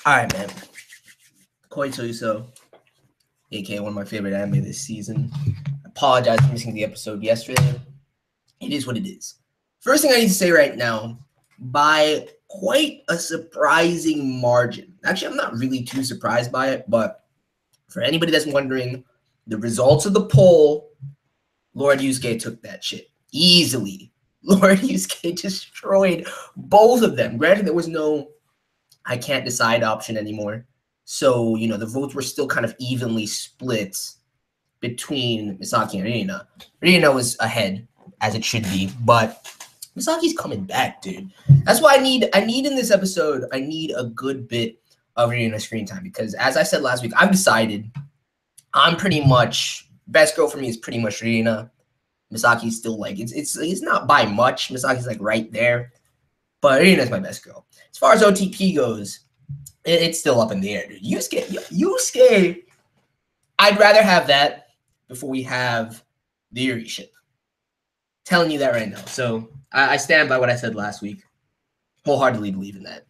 All right, man. Koitoiso, aka one of my favorite anime this season. I apologize for missing the episode yesterday. It is what it is. First thing I need to say right now, by quite a surprising margin. Actually, I'm not really too surprised by it, but for anybody that's wondering, the results of the poll, Lord Yusuke took that shit easily. Lord Yusuke destroyed both of them. Granted, there was no I can't decide option anymore. So, you know, the votes were still kind of evenly split between Misaki and Ririna. Ririna was ahead, as it should be, but Misaki's coming back, dude. That's why I need in this episode, I need a good bit of Ririna screen time, because as I said last week, I've decided I'm pretty much, best girl for me is pretty much Ririna. Misaki's still like, it's not by much. Misaki's like right there, but Ririna's my best girl. As far as OTP goes, it's still up in the air, dude. Yusuke, I'd rather have that before we have the Yuri ship. Telling you that right now. So I stand by what I said last week. Wholeheartedly believe in that.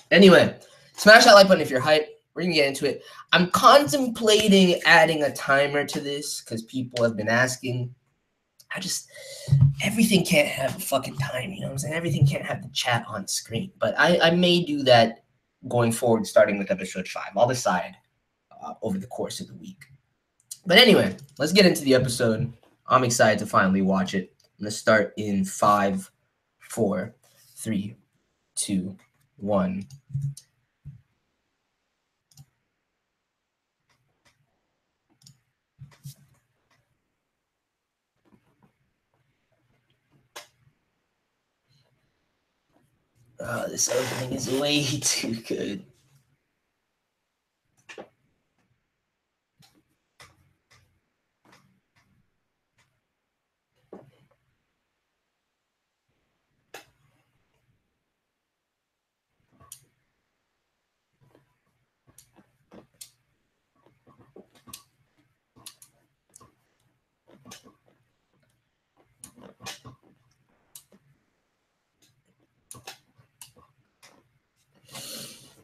Anyway, smash that like button if you're hyped. We're going to get into it. I'm contemplating adding a timer to this because people have been asking. Everything can't have a fucking time, you know what I'm saying? Everything can't have the chat on screen. But I may do that going forward, starting with episode 5. I'll decide over the course of the week. But anyway, let's get into the episode. I'm excited to finally watch it. I'm going to start in 5, 4, 3, 2, 1. Oh, this opening is way too good.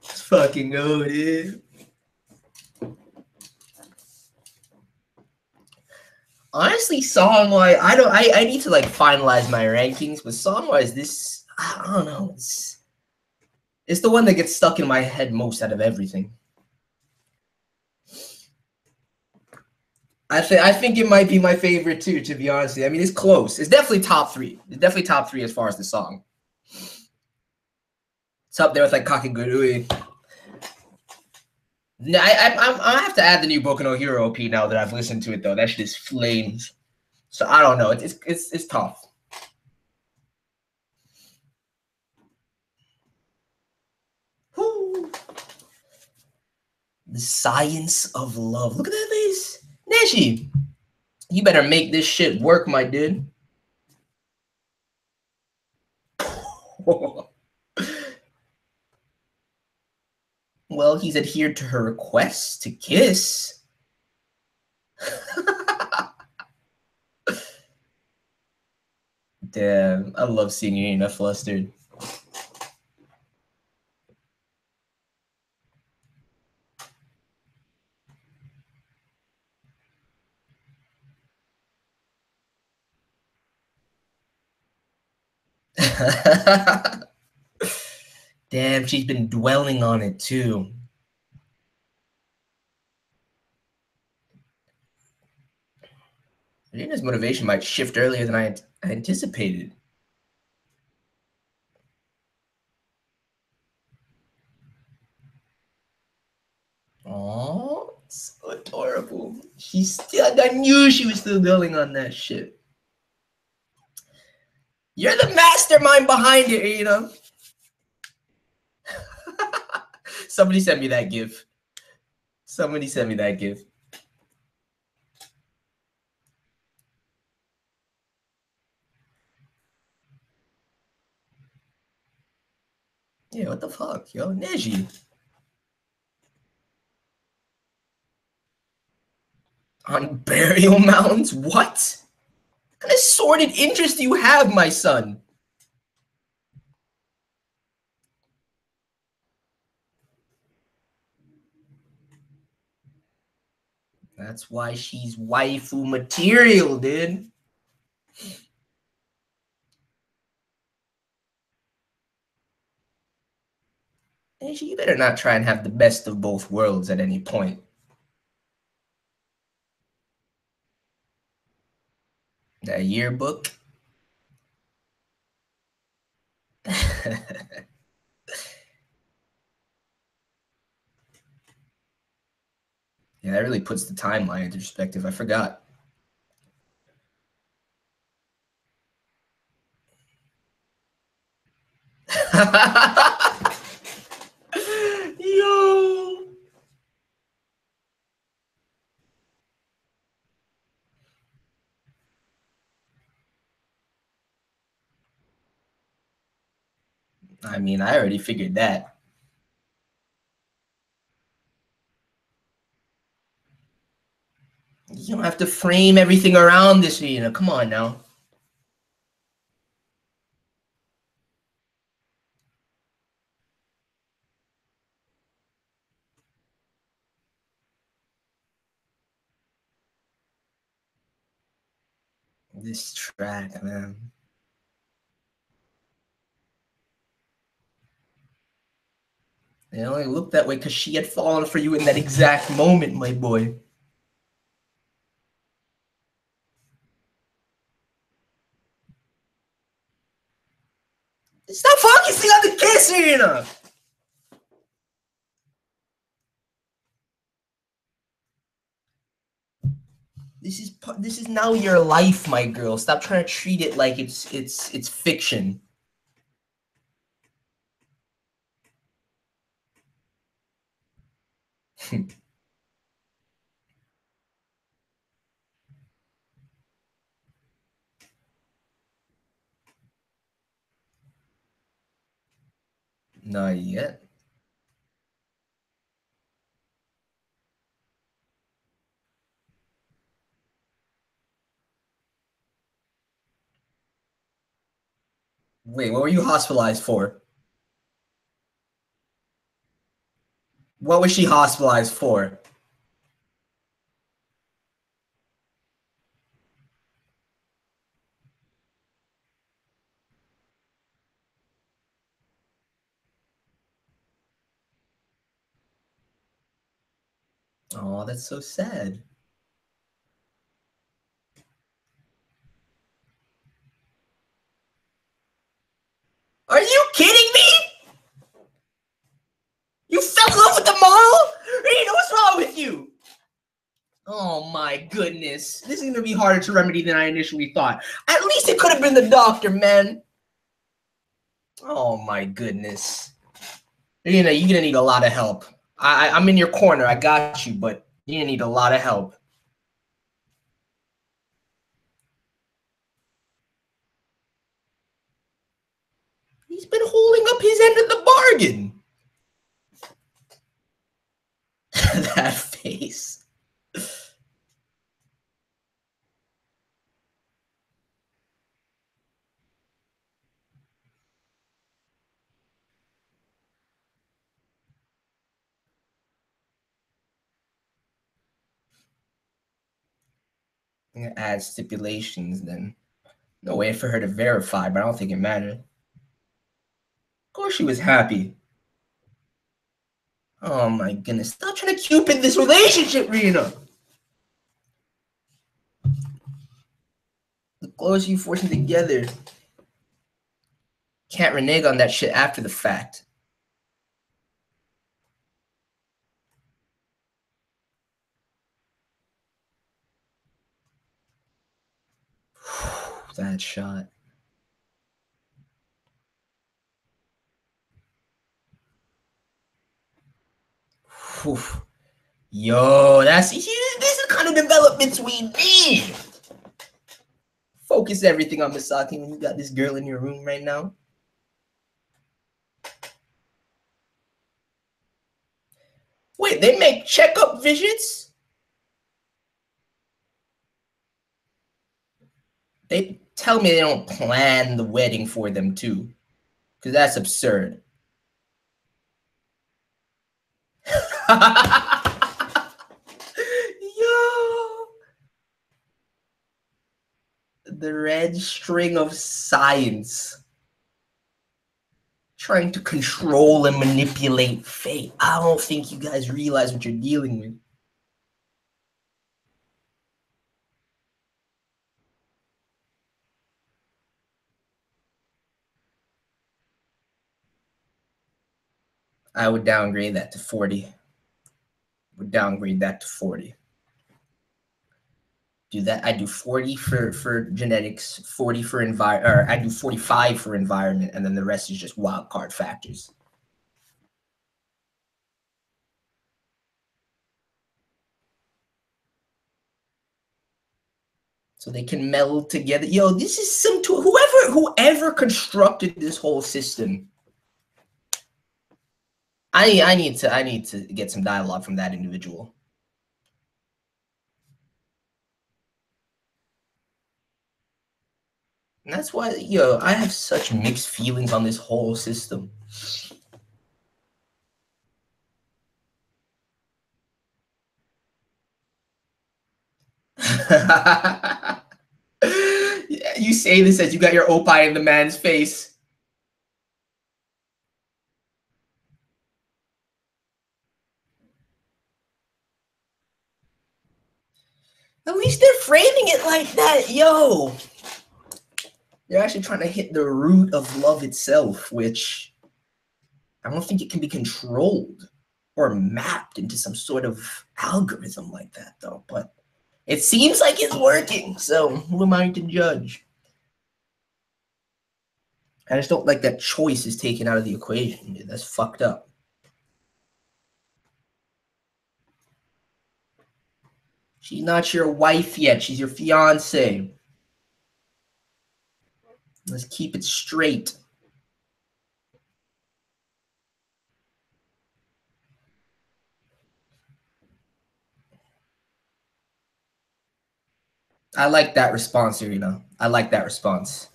Let's fucking go, dude. Honestly, song-wise, I need to like finalize my rankings, but song-wise, this, I don't know, it's the one that gets stuck in my head most out of everything. I think it might be my favorite too, to be honest. I mean, it's close. It's definitely top 3. It's definitely top 3 as far as the song. It's up there with like Kakegurui. I have to add the new Boku no Hero OP now that I've listened to it though. That shit is flames. So I don't know. It's tough. Woo. The science of love. Look at that face. NEJI, you better make this shit work, my dude. Well, he's adhered to her request to kiss. Damn, I love seeing Ririna flustered. Damn, she's been dwelling on it too. Ririna's motivation might shift earlier than I anticipated. Oh, so adorable. I knew she was still going on that shit. You're the mastermind behind it, you know? Somebody sent me that gif. Somebody sent me that gif. Yeah, what the fuck, yo? NEJI. On burial mounds? What? What kind of sordid interest do you have, my son? That's why she's waifu material, dude. And you better not try and have the best of both worlds at any point. That yearbook. Yeah, that really puts the timeline into perspective. I forgot. Yo. I mean, I already figured that. You don't have to frame everything around this, Come on now. This track, man. It only looked that way because she had fallen for you in that exact moment, my boy. Stop focusing on the kiss, Irina! This is now your life, my girl. Stop trying to treat it like it's fiction. Not yet. Wait, what were you hospitalized for? What was she hospitalized for? Oh, that's so sad. Are you kidding me? You fell in love with the model? Rita, what's wrong with you? Oh my goodness. This is going to be harder to remedy than I initially thought. At least it could have been the doctor, man. Oh my goodness. You're gonna need a lot of help. I'm in your corner. I got you, but you're gonna need a lot of help. He's been holding up his end of the bargain. That face. I'm gonna add stipulations then. No way for her to verify, but I don't think it mattered. Of course she was happy. Oh my goodness. Stop trying to cupid this relationship, Rina. The closer you force them together. Can't renege on that shit after the fact. That shot. Whew. Yo, this is the kind of developments we need. Focus everything on Misaki when you got this girl in your room right now. Wait, they make checkup visits? They tell me they don't plan the wedding for them too. Because that's absurd. Yo! The red string of science. Trying to control and manipulate fate. I don't think you guys realize what you're dealing with. I would downgrade that to 40. Would downgrade that to 40. Do that. I do 40 for genetics, 40 for environment, or I do 45 for environment, and then the rest is just wild card factors. So they can meld together. Yo, this is some tool. Whoever constructed this whole system. I need to get some dialogue from that individual. And that's why, yo, I have such mixed feelings on this whole system. You say this as you got your opie in the man's face. At least they're framing it like that, yo. They're actually trying to hit the root of love itself, which I don't think it can be controlled or mapped into some sort of algorithm like that, though. But it seems like it's working, so who am I to judge? I just don't like that choice is taken out of the equation, dude. That's fucked up. She's not your wife yet. She's your fiance. Let's keep it straight. I like that response, Irina. I like that response.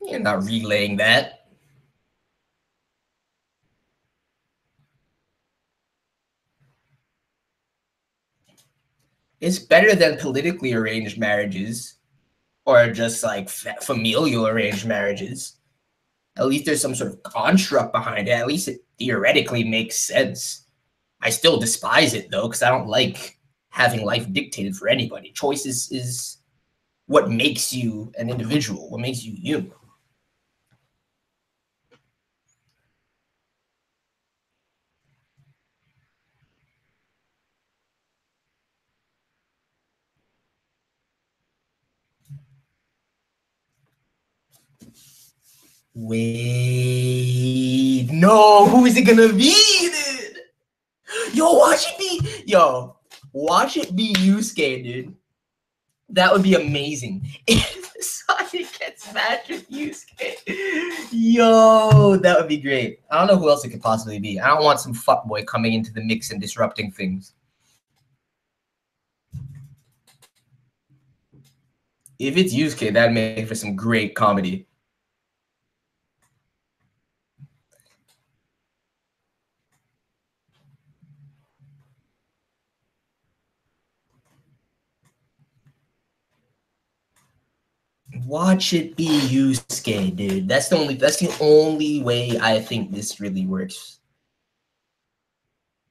You're not relaying that. It's better than politically arranged marriages or just like familial arranged marriages. At least there's some sort of construct behind it. At least it theoretically makes sense. I still despise it though, because I don't like having life dictated for anybody. Choice is what makes you an individual, what makes you you. Wait, no, who is it gonna be, dude? Yo, watch it be, watch it be Yusuke, dude. That would be amazing. If Misaki gets matched with Yusuke, yo, that would be great. I don't know who else it could possibly be. I don't want some fuckboy coming into the mix and disrupting things. If it's Yusuke, that'd make for some great comedy. Watch it be Yusuke, dude. That's the only way I think this really works.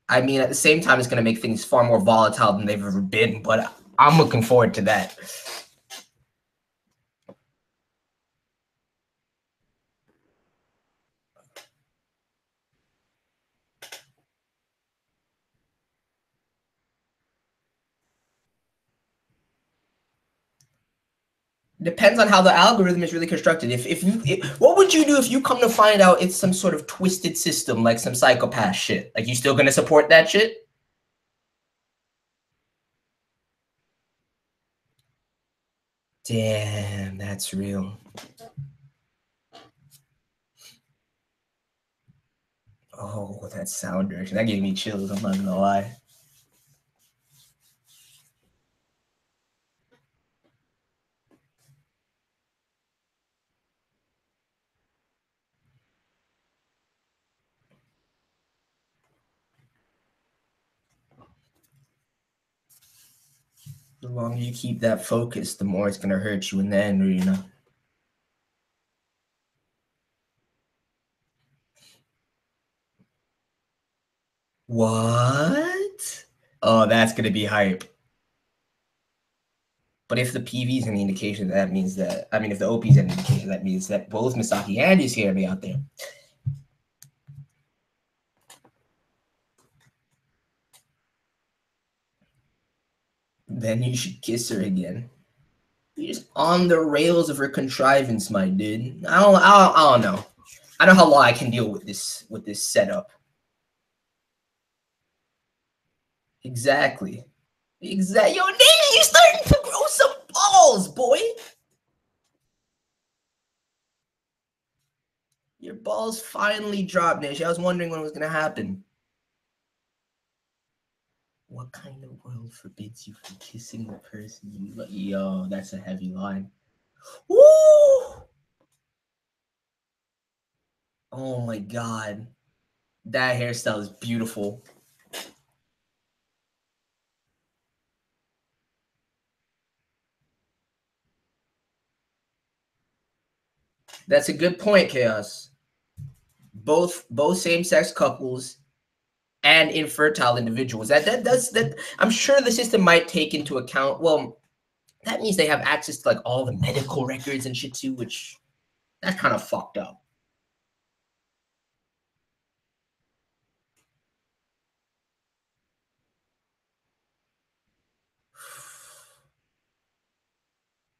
I mean, at the same time, it's gonna make things far more volatile than they've ever been, but I'm looking forward to that. Depends on how the algorithm is really constructed. What would you do if you come to find out it's some sort of twisted system, like some psychopath shit? Like, you still gonna support that shit? Damn, that's real. Oh, that sound direction. That gave me chills, I'm not gonna lie. The longer you keep that focus, the more it's gonna hurt you in the end, Ririna. What? Oh, that's gonna be hype. But if the PV is an indication, that means that, I mean, if the OP is an indication, that means that both Misaki and YUSUKE are be out there. Then you should kiss her again. You're just on the rails of her contrivance, my dude. I don't know. I don't know how long I can deal with this setup. Exactly. Yo, NEJI, you starting to grow some balls, boy. Your balls finally dropped, NEJI. I was wondering when it was gonna happen. What kind of world forbids you from kissing the person you love? Yo, that's a heavy line. Woo! Oh my god. That hairstyle is beautiful. That's a good point, Chaos. Both same-sex couples and infertile individuals. That I'm sure the system might take into account. Well, that means they have access to like all the medical records and shit too, which that's kind of fucked up.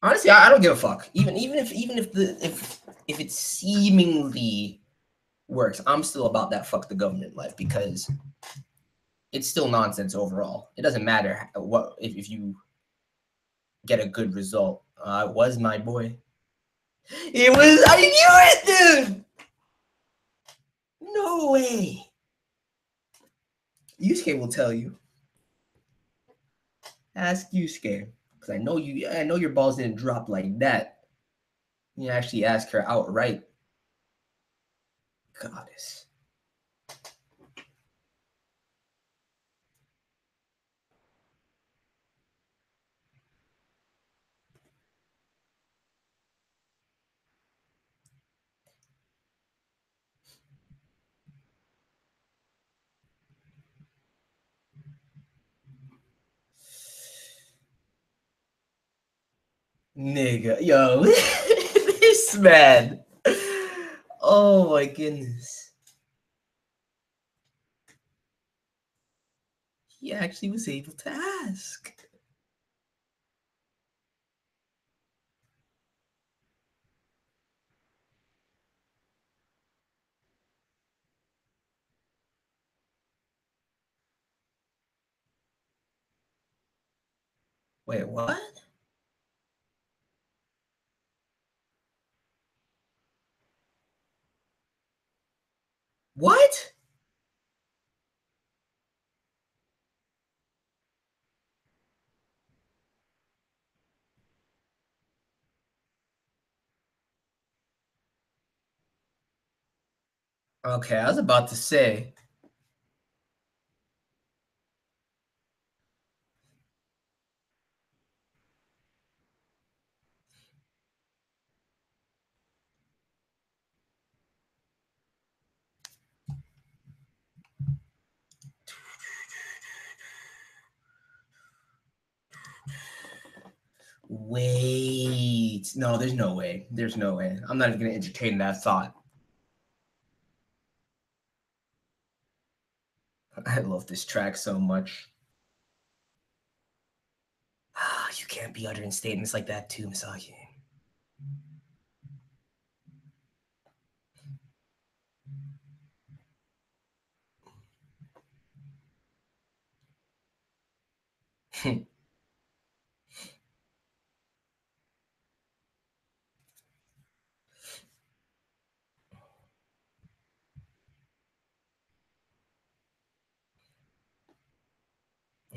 Honestly, I don't give a fuck. Even if it seemingly works, I'm still about that fuck the government life because it's still nonsense overall. It doesn't matter what if you get a good result. It was my boy. It was. I knew it, dude. No way. YUSUKE will tell you. Ask YUSUKE because I know you. I know your balls didn't drop like that. You actually ask her outright. Goddess. Nigga, yo, this man. Oh my goodness. He actually was able to ask. Wait, what? What? Okay, I was about to say. Wait. No, there's no way. There's no way. I'm not even going to entertain that thought. I love this track so much. You can't be uttering statements like that too, Misaki.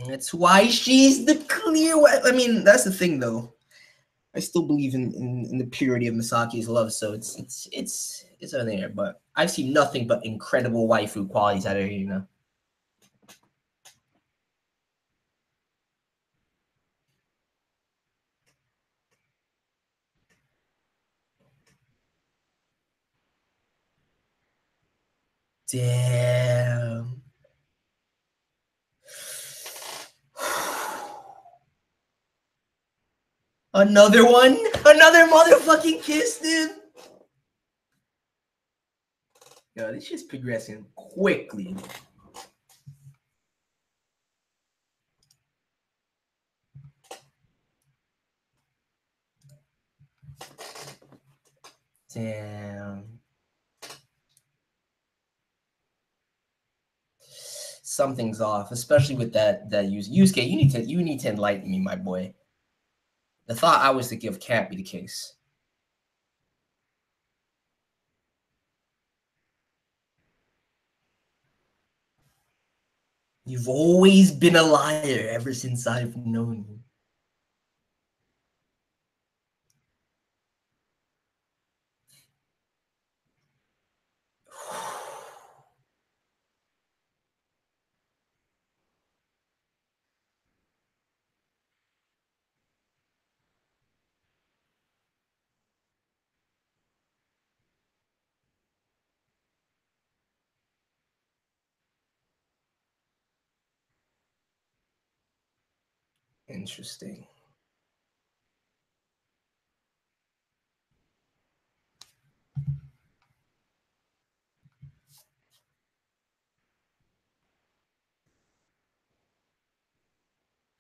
That's why she's the clear. I mean, that's the thing, though. I still believe in the purity of Misaki's love, so it's on there. But I've seen nothing but incredible waifu qualities out of her, you know. Damn. Another one? Another motherfucking kiss, dude? Yo, this shit's progressing quickly. Damn. Something's off, especially with that Yusuke. You need to enlighten me, my boy. The thought I was to give can't be the case. You've always been a liar ever since I've known you. Interesting.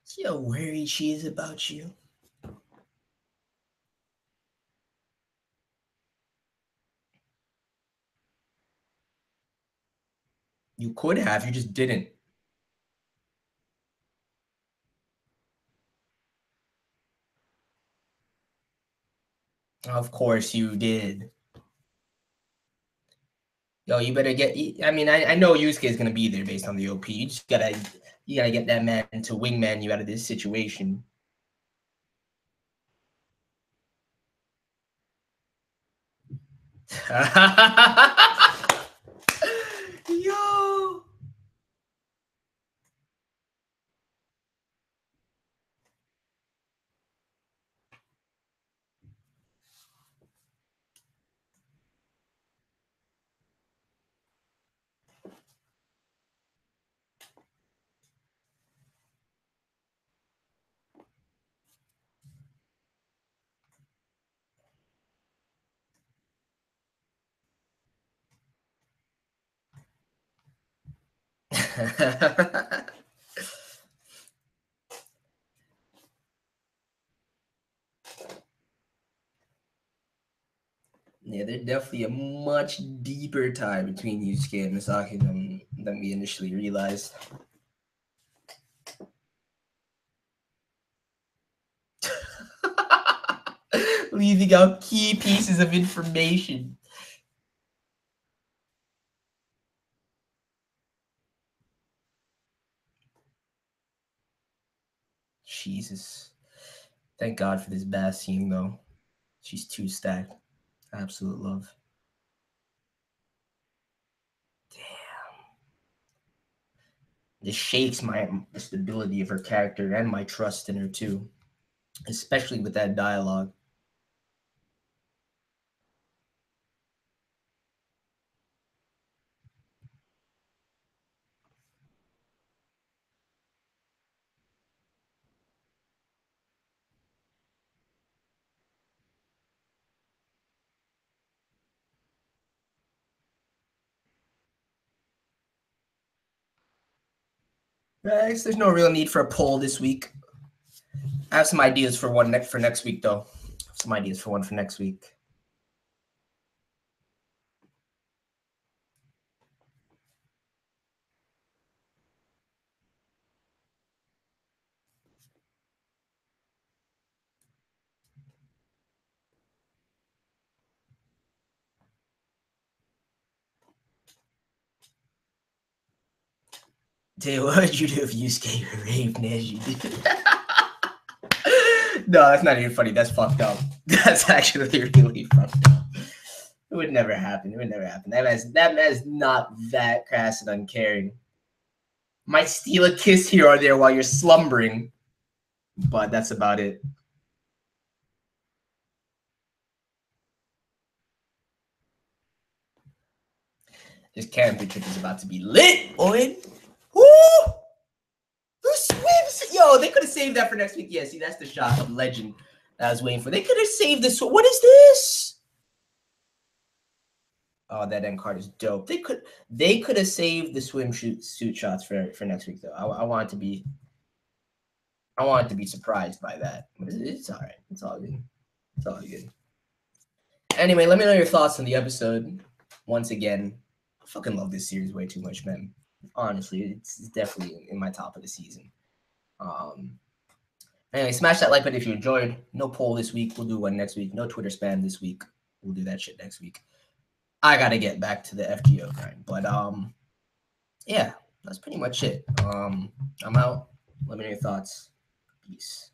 See how worried she is about you? You could have, you just didn't. Of course you did. Yo, you better get. I mean, I know Yusuke is gonna be there based on the OP. You gotta get that man to wingman you out of this situation. Yo. Yeah, there's definitely a much deeper tie between Yusuke and Misaki than we initially realized. Leaving out key pieces of information. Jesus. Thank God for this bass scene, though. She's too stacked. Absolute love. Damn. This shakes the stability of her character and my trust in her, too. Especially with that dialogue. There's no real need for a poll this week. I have some ideas for one for next week, though. Some ideas for one for next week. Dude, what would you do if Yusuke raped Neji? No, that's not even funny. That's fucked up. That's actually really fucked up. It would never happen. It would never happen. That man's not that crass and uncaring. Might steal a kiss here or there while you're slumbering, but that's about it. This camping trip is about to be lit, boy. Woo! The swims. Yo, they could have saved that for next week. Yeah, see, that's the shot of legend that I was waiting for. They could have saved this. What is this? Oh, that end card is dope. They could have saved the swimsuit shots for next week though. I want to be surprised by that. But it's all right. It's all good. It's all good. Anyway, let me know your thoughts on the episode. Once again, I fucking love this series way too much, man. Honestly, it's definitely in my top of the season. Anyway, smash that like button if you enjoyed. No poll this week. We'll do one next week. No Twitter spam this week. We'll do that shit next week. I gotta get back to the FGO grind. But yeah, that's pretty much it. I'm out. Let me know your thoughts. Peace.